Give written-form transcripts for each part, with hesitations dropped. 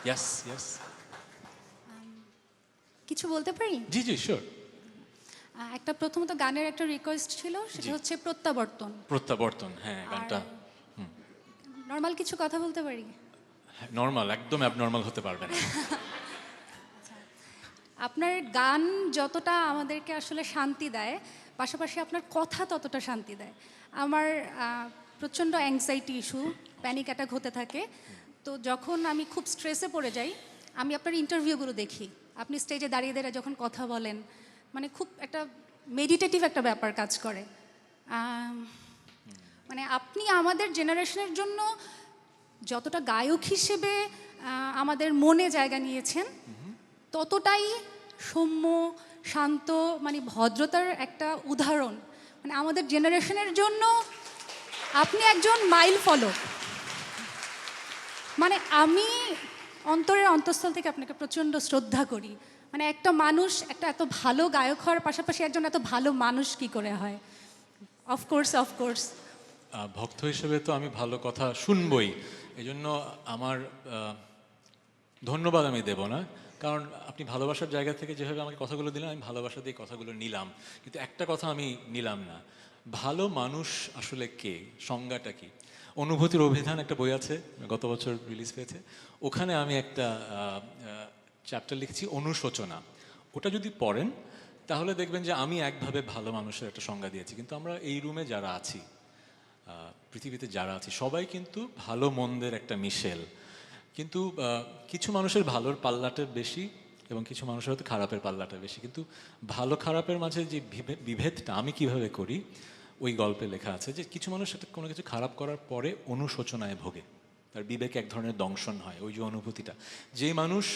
Yes yes. কিছু বলতে পারি? জি জি শিওর। একটা প্রথমত গানের একটা রিকোয়েস্ট ছিল, সেটা জি। হচ্ছে প্রত্যাবর্তন। প্রত্যাবর্তন, হ্যাঁ আর গানটা নর্মাল কিছু কথা বলতে পারি? নর্মাল, একদম অ্যাবনর্মাল হতে পারবে না। আপনার গান যতটা আমাদেরকে আসলে শান্তি দেয়, পাশাপাশি আপনার কথা ততটা শান্তি দেয়। আমার প্রচণ্ড অ্যাংজাইটি ইস্যু, প্যানিক অ্যাটাক হতে থাকে। তো যখন আমি খুব স্ট্রেসে পড়ে যাই, আমি আপনার ইন্টারভিউগুলো দেখি। আপনি স্টেজে দাঁড়িয়ে দাঁড়িয়ে যখন কথা বলেন, মানে খুব একটা মেডিটেটিভ একটা ব্যাপার কাজ করে। মানে আপনি আমাদের জেনারেশনের জন্য যতটা গায়ক হিসেবে আমাদের মনে জায়গা নিয়েছেন, ততটাই সৌম্য, শান্ত, মানে ভদ্রতার একটা উদাহরণ। মানে আমাদের জেনারেশনের জন্য আপনি একজন মাইল ফলক। মানে আমি অন্তরের অন্তঃস্থল থেকে আপনাকে প্রচণ্ড শ্রদ্ধা করি। মানে একটা মানুষ একটা এত ভালো গায়ক হওয়ার পাশাপাশি একজন এত ভালো মানুষ কি করে হয়? Of course of course. ভক্ত হিসেবে তো আমি ভালো কথা শুনবই, এই জন্য আমার ধন্যবাদ আমি দেব না, কারণ আপনি ভালোবাসার জায়গা থেকে যেভাবে আমাকে কথাগুলো দিলেন, আমি ভালোবাসা দিয়ে কথাগুলো নিলাম। কিন্তু একটা কথা আমি নিলাম না, ভালো মানুষ আসলে কে, সংজ্ঞাটা কি? অনুভূতির অভিধান একটা বই আছে, গত বছর রিলিজ পেয়েছে, ওখানে আমি একটা চ্যাপ্টার লিখেছি অনুশোচনা। ওটা যদি পড়েন তাহলে দেখবেন যে আমি একভাবে ভালো মানুষের একটা সংজ্ঞা দিয়েছি। কিন্তু আমরা এই রুমে যারা আছি, পৃথিবীতে যারা আছি, সবাই কিন্তু ভালো মন্দের একটা মিশেল। কিন্তু কিছু মানুষের ভালোর পাল্লাটা বেশি এবং কিছু মানুষের হয়তো খারাপের পাল্লাটা বেশি। কিন্তু ভালো খারাপের মাঝে যে বিভেদটা আমি কিভাবে করি, ওই গল্পে লেখা আছে যে কিছু মানুষ একটা কোনো কিছু খারাপ করার পরে অনুশোচনায় ভোগে, তার বিবেকে এক ধরনের দংশন হয়, ওই যে অনুভূতিটা। যে মানুষ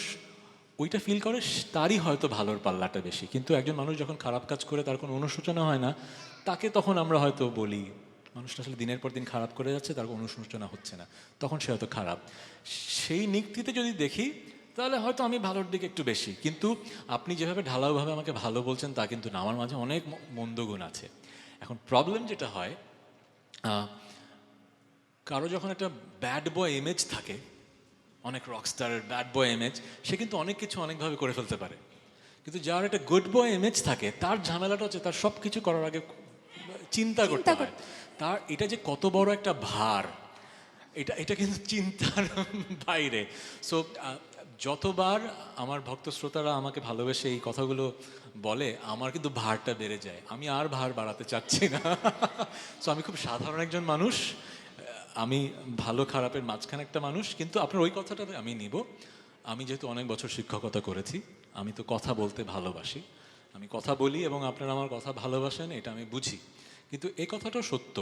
ওইটা ফিল করে তারই হয়তো ভালোর পাল্লাটা বেশি। কিন্তু একজন মানুষ যখন খারাপ কাজ করে তার কোনো অনুশোচনা হয় না, তাকে তখন আমরা হয়তো বলি মানুষটা আসলে দিনের পর দিন খারাপ করে যাচ্ছে, তার কোনো অনুশোচনা হচ্ছে না, তখন সে হয়তো খারাপ। সেই নিক্তিতে যদি দেখি তাহলে হয়তো আমি ভালোর দিকে একটু বেশি। কিন্তু আপনি যেভাবে ঢালাওভাবে আমাকে ভালো বলছেন তা কিন্তু না, আমার মাঝে অনেক মন্দ গুণ আছে। এখন প্রবলেম যেটা হয়, কারো যখন একটা ব্যাড বয় ইমেজ থাকে, অনেক রকস্টারের ব্যাড বয় ইমেজ, সে কিন্তু অনেক কিছু অনেকভাবে করে ফেলতে পারে। কিন্তু যার একটা গুড বয় ইমেজ থাকে, তার ঝামেলাটা হচ্ছে তার সব কিছু করার আগে চিন্তা করতে হয়। তার এটা যে কত বড় একটা ভার, এটা এটা কিন্তু চিন্তার বাইরে। সো যতবার আমার ভক্ত শ্রোতারা আমাকে ভালোবেসে এই কথাগুলো বলে, আমার কিন্তু ভারটা বেড়ে যায়, আমি আর ভার বাড়াতে চাচ্ছি না। সো আমি খুব সাধারণ একজন মানুষ, আমি ভালো খারাপের মাঝখানে একটা মানুষ। কিন্তু আপনার ওই কথাটা আমি নিব। আমি যেহেতু অনেক বছর শিক্ষকতা করেছি, আমি তো কথা বলতে ভালোবাসি, আমি কথা বলি এবং আপনারা আমার কথা ভালোবাসেন, এটা আমি বুঝি। কিন্তু এই কথাটাও সত্য,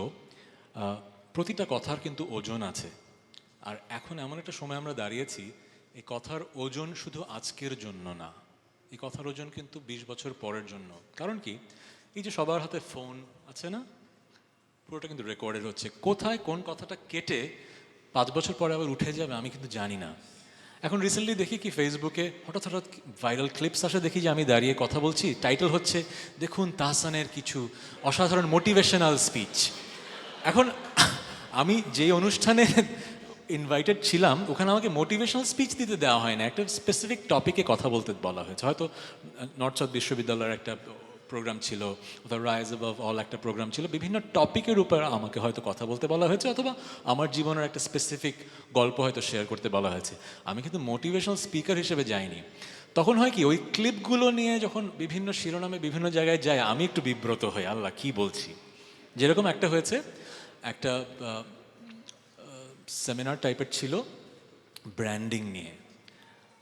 প্রতিটা কথার কিন্তু ওজন আছে। আর এখন এমন একটা সময় আমরা দাঁড়িয়েছি, এই কথার ওজন শুধু আজকের জন্য না, এই কথার ওজন কিন্তু 20 বছর পরের জন্য। কারণ কি, এই যে সবার হাতে ফোন আছে না, পুরোটা কিন্তু রেকর্ডেড হচ্ছে। কোথায় কোন কথাটা কেটে 5 বছর পরে আবার উঠে যাবে আমি কিন্তু জানি না। এখন রিসেন্টলি দেখি কি ফেসবুকে হঠাৎ হঠাৎ ভাইরাল ক্লিপস আসে, দেখি যে আমি দাঁড়িয়ে কথা বলছি, টাইটেল হচ্ছে দেখুন তাহসানের কিছু অসাধারণ মোটিভেশনাল স্পিচ। এখন আমি যে অনুষ্ঠানে ইনভাইটেড ছিলাম, ওখানে আমাকে মোটিভেশনাল স্পিচ দিতে দেওয়া হয় না, একটা স্পেসিফিক টপিকে কথা বলতে বলা হয়েছে। হয়তো নর্থ সাউথ বিশ্ববিদ্যালয়ের একটা প্রোগ্রাম ছিল, অথবা রাইজ অ্যাবভ অল একটা প্রোগ্রাম ছিল, বিভিন্ন টপিকের উপর আমাকে হয়তো কথা বলতে বলা হয়েছে, অথবা আমার জীবনের একটা স্পেসিফিক গল্প হয়তো শেয়ার করতে বলা হয়েছে। আমি কিন্তু মোটিভেশনাল স্পিকার হিসেবে যাইনি। তখন হয় কি, ওই ক্লিপগুলো নিয়ে যখন বিভিন্ন শিরোনামে বিভিন্ন জায়গায় যায়, আমি একটু বিব্রত হই, আল্লাহ কি বলছি। যেরকম একটা হয়েছে, একটা সেমিনার টাইপের ছিল ব্র্যান্ডিং নিয়ে।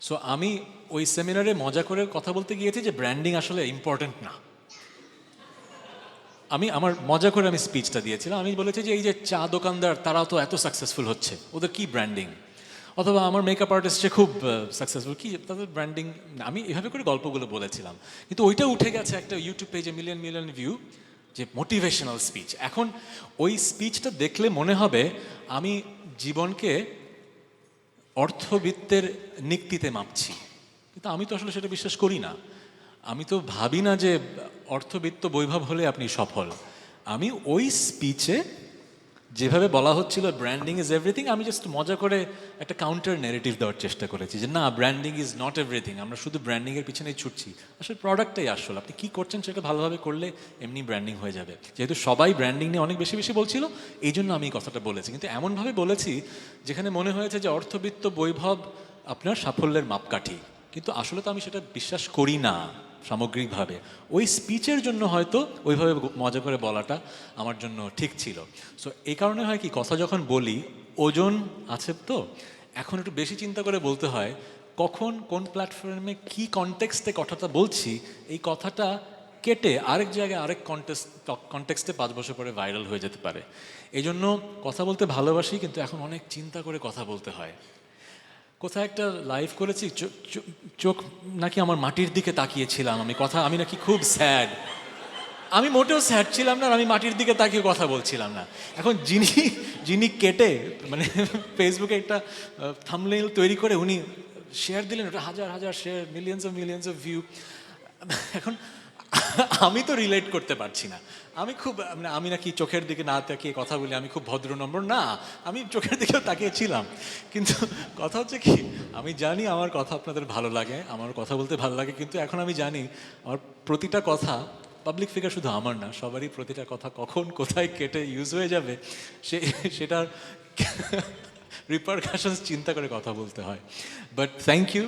সো আমি ওই সেমিনারে মজা করে কথা বলতে গিয়েছি যে ব্র্যান্ডিং আসলে ইম্পর্টেন্ট না। আমার মজা করে আমি স্পিচটা দিয়েছিলাম, আমি বলেছি যে এই যে চা দোকানদার, তারাও তো এত সাকসেসফুল হচ্ছে, ওদের কি ব্র্যান্ডিং? অথবা আমার মেকআপ আর্টিস্ট সে খুব সাকসেসফুল, কি তাদের ব্র্যান্ডিং? আমি এভাবে করে গল্পগুলো বলেছিলাম। কিন্তু ওইটা উঠে গেছে একটা ইউটিউব পেজে, মিলিয়ন মিলিয়ন ভিউ, যে মোটিভেশনাল স্পিচ। এখন ওই স্পিচটা দেখলে মনে হবে আমি জীবনকে অর্থবিত্তের নিক্তিতে মাপছি, কিন্তু আমি তো আসলে সেটা বিশ্বাস করি না। আমি তো ভাবি না যে অর্থবিত্ত বৈভব হলে আপনি সফল। আমি ওই স্পিচে যেভাবে বলা হচ্ছিল ব্র্যান্ডিং ইজ এভরিথিং, আমি জাস্ট মজা করে একটা কাউন্টার নেগেটিভ দেওয়ার চেষ্টা করেছি যে না, ব্র্যান্ডিং ইজ নট এভরিথিং, আমরা শুধু ব্র্যান্ডিংয়ের পিছনেই ছুটছি। আসলে প্রোডাক্টটাই আসল, আপনি কী করছেন সেটা ভালোভাবে করলে এমনি ব্র্যান্ডিং হয়ে যাবে। যেহেতু সবাই ব্র্যান্ডিং নিয়ে অনেক বেশি বেশি বলছিল, এই জন্য আমি এই কথাটা বলেছি, কিন্তু এমনভাবে বলেছি যেখানে মনে হয়েছে যে অর্থবিত্ত বৈভব আপনার সাফল্যের মাপকাঠি, কিন্তু আসলে তো আমি সেটা বিশ্বাস করি না সামগ্রিকভাবে। ওই স্পিচের জন্য হয়তো ওইভাবে মজা করে বলাটা আমার জন্য ঠিক ছিল। সো এই কারণে হয় কি, কথা যখন বলি ওজন আছে তো, এখন একটু বেশি চিন্তা করে বলতে হয় কখন কোন প্ল্যাটফর্মে কি কনটেক্সটে কথাটা বলছি, এই কথাটা কেটে আরেক জায়গায় আরেক কনটেক্সটে 5 বছর পরে ভাইরাল হয়ে যেতে পারে। এই জন্য কথা বলতে ভালোবাসি, কিন্তু এখন অনেক চিন্তা করে কথা বলতে হয়। কোথায় একটা লাইভ করেছি, চোখ নাকি আমার মাটির দিকে তাকিয়েছিলাম, আমি নাকি খুব স্যাড। আমি মোটেও স্যাড ছিলাম না, আর আমি মাটির দিকে তাকিয়ে কথা বলছিলাম না। এখন যিনি কেটে মানে ফেসবুকে একটা থাম্বনেইল তৈরি করে উনি শেয়ার দিলেন, ওটা হাজার হাজার শেয়ার, মিলিয়ন্স অফ ভিউ। এখন আমি তো রিলেট করতে পারছি না। আমি খুব মানে আমি নাকি চোখের দিকে না তাকিয়ে কথা বলি, আমি খুব ভদ্র নম্বর না, আমি চোখের দিকেও তাকিয়েছিলাম। কিন্তু কথা হচ্ছে কি, আমি জানি আমার কথা আপনাদের ভালো লাগে, আমার কথা বলতে ভালো লাগে, কিন্তু এখন আমি জানি আমার প্রতিটা কথা, পাবলিক ফিগার শুধু আমার না, সবারই প্রতিটা কথা কখন কোথায় কেটে ইউজ হয়ে যাবে সেটার রিপারকাশনস চিন্তা করে কথা বলতে হয়। But thank you.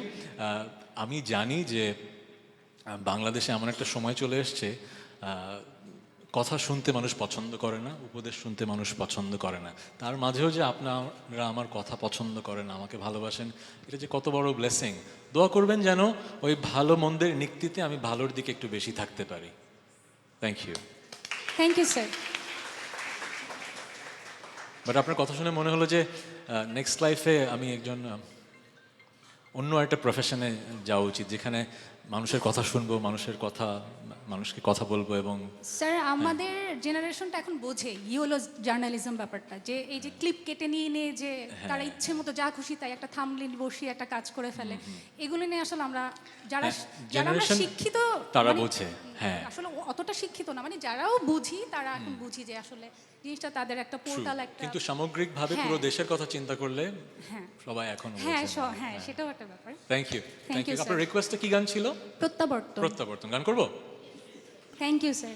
আমি জানি যে বাংলাদেশে এমন একটা সময় চলে এসছে, কথা শুনতে মানুষ পছন্দ করে না, উপদেশ শুনতে মানুষ পছন্দ করে না। তার মাঝেও যে আপনারা আমার কথা পছন্দ করেন, আমাকে ভালোবাসেন, এটা যে কত বড় ব্লেসিং। দোয়া করবেন যেন ওই ভালো মন্দের নিক্তিতে আমি ভালোর দিকে একটু বেশি থাকতে পারি। Thank you. Thank you sir. But আপনার কথা শুনে মনে হলো যে নেক্সট লাইফে আমি একজন অন্য একটা প্রফেশনে যাওয়া উচিত, যেখানে মানুষের কথা শুনবো, মানুষকে কথা বলবো। এবং স্যার আমাদের জেনারেশনটা এখন বোঝে ইউলো জার্নালিজম ব্যাপারটা, যে এই যে ক্লিপ কেটে নিয়ে নিয়ে যে তারা ইচ্ছে মতো যা খুশি তাই একটা থাম্বনেইল বসিয়ে একটা কাজ করে ফেলে, এগুলো নিয়ে আসলে আমরা যারা যারা আমরা শিক্ষিত তারা মানে বোঝে। হ্যাঁ, আসলে অতটা শিক্ষিত না, মানে যারাও বুঝি তারা এখন বুঝি যে আসলে জিনিসটা তাদের একটা পোর্টাল, একটা কিন্তু সামগ্রিকভাবে পুরো দেশের কথা চিন্তা করলে সবাই এখন হ্যাঁ সেটাও একটা ব্যাপার। Thank you. Thank you, আপনার sir. রিকোয়েস্টটা কি গান ছিল? প্রত্যাবর্তন। গান করবো? Thank you sir.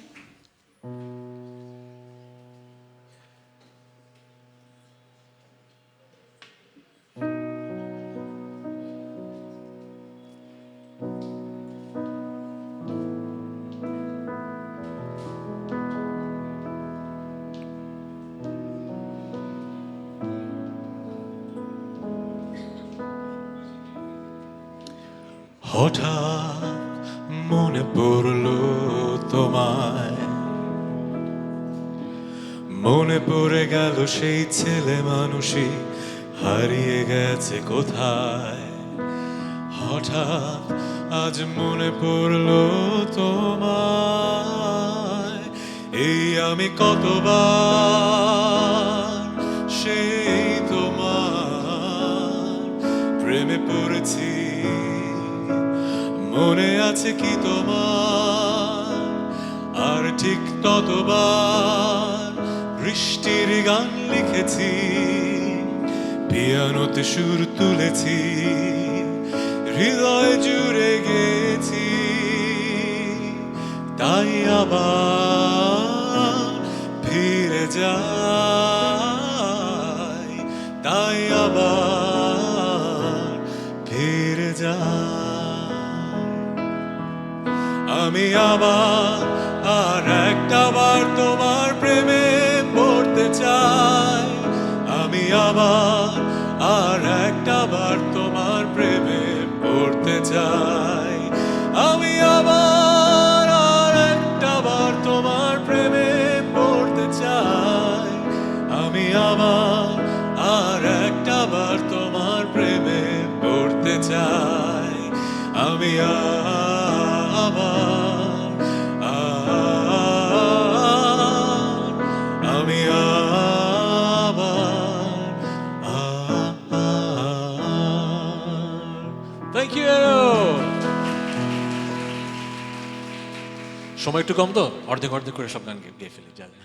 হঠাৎ মনে পড়লো তোমায়, মনে পড়ে গেল সেই ছেলে মানুষই হারিয়ে গেছে কোথায়। হঠাৎ আজ মনে পড়লো তোমায়, এই আমি কতবার সেই তোমার প্রেমে পড়েছি। মনে আছে কি তোমার? আর ঠিক ততবার বৃষ্টির গান লিখেছি, পিয়ানোতে সুর তুলেছি, হৃদয় জুড়ে গেছি। তাই আবার ফিরে যাই, তাই আবার ফিরে যাই। আমি আবার আর একটা বার তোমার প্রেমে পড়তে চাই। আমি আবার আর একটা বার তোমার প্রেমে পড়তে চাই। আমি আবার আর একটা বার তোমার প্রেমে পড়তে চাই। আমি আবার আর একটা বার তোমার প্রেমে পড়তে চাই। আমি থ্যাংক ইউ। সময় একটু কম তো, অর্ধেক অর্ধেক করে সব গান গিয়ে ফেলি, জানেন।